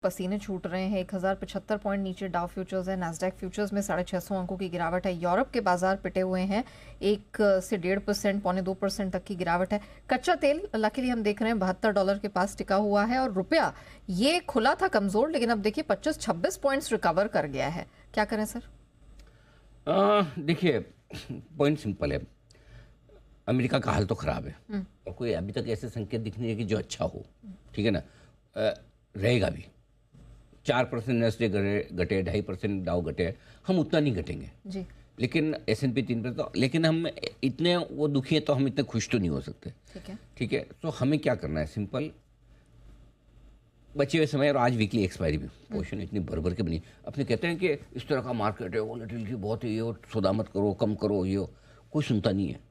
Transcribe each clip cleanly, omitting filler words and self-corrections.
पसीने छूट रहे हैं। 1075 पॉइंट नीचे डाउ फ्यूचर्स है। नैस्डैक फ्यूचर्स में 650 अंकों की गिरावट है। यूरोप के बाजार पिटे हुए हैं। 1 से 1.5% पौने 2% तक की गिरावट है। कच्चा तेल लकीली हम देख रहे हैं $72 के पास टिका हुआ है और रुपया ये खुला था कमजोर, लेकिन अब देखिए 25-26 पॉइंट्स रिकवर कर गया है। क्या करें सर? देखिए, पॉइंट सिंपल है। अमेरिका का हाल तो खराब है और कोई अभी तक ऐसे संकेत दिख नहीं है कि जो अच्छा हो। ठीक है ना, रहेगा भी। 4% नेस्डे घटे, 2.5% डाउ घटे, हम उतना नहीं घटेंगे जी। लेकिन S&P 3%। तो लेकिन हम इतने वो दुखी है तो हम इतने खुश तो नहीं हो सकते। ठीक है, तो हमें क्या करना है, सिंपल बचे हुए समय। और आज वीकली एक्सपायरी भी पोजीशन इतनी भर के बनी। अपने कहते हैं कि इस तरह का मार्केट है, वोलेटिलिटी बहुत है, ये हो, सौदा मत करो, कम करो, ये हो, कोई सुनता नहीं है।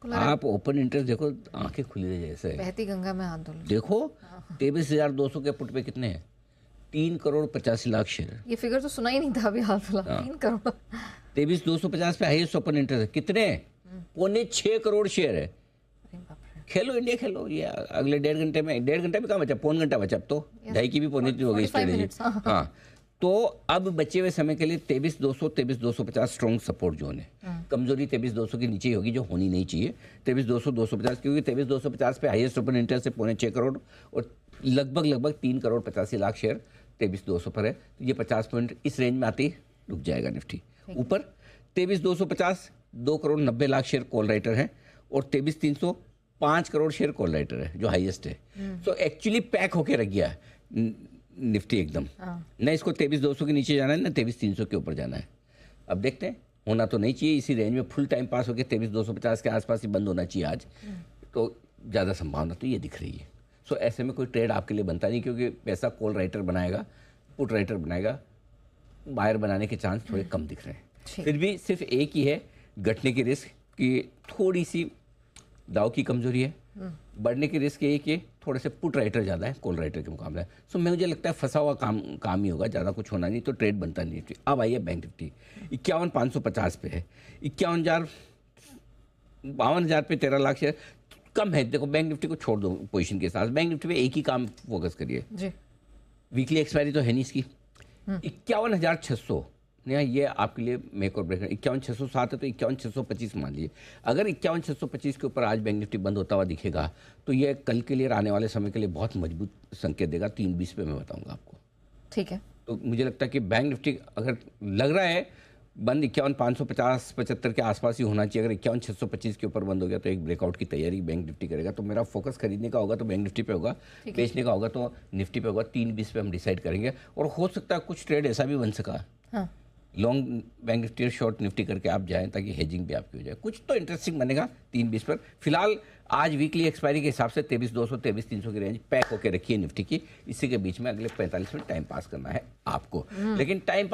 आप ओपन इंटरेस्ट देखो, आंखें खुली रह जैसे बहती गंगा में हाथ धो लो। देखो 23,200 के पुट पे कितने हैं? 3,85,00,000 शेयर। ये फिगर तो सुना ही नहीं था अभी हाल फिलहाल। 3 करोड़ 23,250 पे हाईएस्ट ओपन इंटरेस्ट कितने? पौने 6 करोड़ शेयर है। खेलो इंडिया, खेलो। ये अगले 1.5 घंटे में, 1.5 घंटा भी कहाँ बचा, पौन घंटा बचा। अब तो 2.5 की भी पौने हो गई स्ट्रेटेजी। हाँ, तो अब बचे हुए समय के लिए 23,200 23,250 स्ट्रॉन्ग सपोर्ट जोन है। कमजोरी 23,200 के नीचे ही होगी, जो होनी नहीं चाहिए। 23,200 250, क्योंकि 23,250 पे हाईएस्ट ओपन इंटरेस्ट है पौने 6 करोड़ और लगभग 3,85,00,000 शेयर 23,200 पर है। तो ये 50 पॉइंट इस रेंज में आते ही रुक जाएगा निफ्टी। ऊपर 23,250 2,90,00,000 शेयर कॉल राइटर है और 23,300 5 करोड़ शेयर कॉल राइटर है, जो हाईएस्ट है। सो एक्चुअली पैक होके रख गया है निफ्टी एकदम। न इसको 23,200 के नीचे जाना है, ना 23,300 के ऊपर जाना है। अब देखते हैं, होना तो नहीं चाहिए इसी रेंज में। फुल टाइम पास होकर 23,250 के आसपास ही बंद होना चाहिए आज। तो ज़्यादा संभावना तो ये दिख रही है। सो ऐसे में कोई ट्रेड आपके लिए बनता नहीं, क्योंकि पैसा कॉल राइटर बनाएगा, पुट राइटर बनाएगा, बायर बनाने के चांस थोड़े कम दिख रहे हैं। फिर भी सिर्फ एक ही है घटने की रिस्क कि थोड़ी सी दाव की कमजोरी है। बढ़ने की रिस्क ये कि थोड़े से पुट राइटर ज़्यादा है कॉल राइटर के मुकाबले। सो मैं मुझे लगता है फंसा हुआ काम ही होगा, ज़्यादा कुछ होना नहीं, तो ट्रेड बनता नहीं। अब आइए बैंक निफ्टी 51,550 पे है। 52,000 पे 13,00,000 शेयर कम है। देखो, बैंक निफ्टी को छोड़ दो पोजीशन के साथ, बैंक निफ्टी पे एक ही काम फोकस करिए। वीकली एक्सपायरी तो है नहीं इसकी। 51,600 ये आपके लिए मेक और ब्रेक है। 51,607 है तो 51,625 मान लीजिए। अगर 51,625 के ऊपर आज बैंक निफ्टी बंद होता हुआ दिखेगा तो ये कल के लिए, आने वाले समय के लिए बहुत मजबूत संकेत देगा। 320 पे मैं बताऊंगा आपको। ठीक है, तो मुझे लगता है कि बैंक निफ्टी अगर लग रहा है बंद 51,550-75 के आसपास ही होना चाहिए। अगर 51,625 के ऊपर बंद हो गया तो एक ब्रेकआउट की तैयारी बैंक निफ्टी करेगा। तो मेरा फोकस खरीदने का होगा तो बैंक निफ्टी पे होगा, बेचने का होगा तो निफ्टी पे होगा। 320 पे हम डिसाइड करेंगे। और हो सकता है कुछ ट्रेड ऐसा भी बन सका, लॉन्ग बैंक निफ्टी और शॉर्ट निफ्टी करके आप जाएं, ताकि हेजिंग भी आपकी हो जाए। कुछ तो इंटरेस्टिंग बनेगा 320 पर। फिलहाल आज वीकली एक्सपायरी के हिसाब से 23,200 23,300 की रेंज पैक होकर रखिए निफ्टी की। इसी के बीच में अगले 45 मिनट टाइम पास करना है आपको। लेकिन टाइम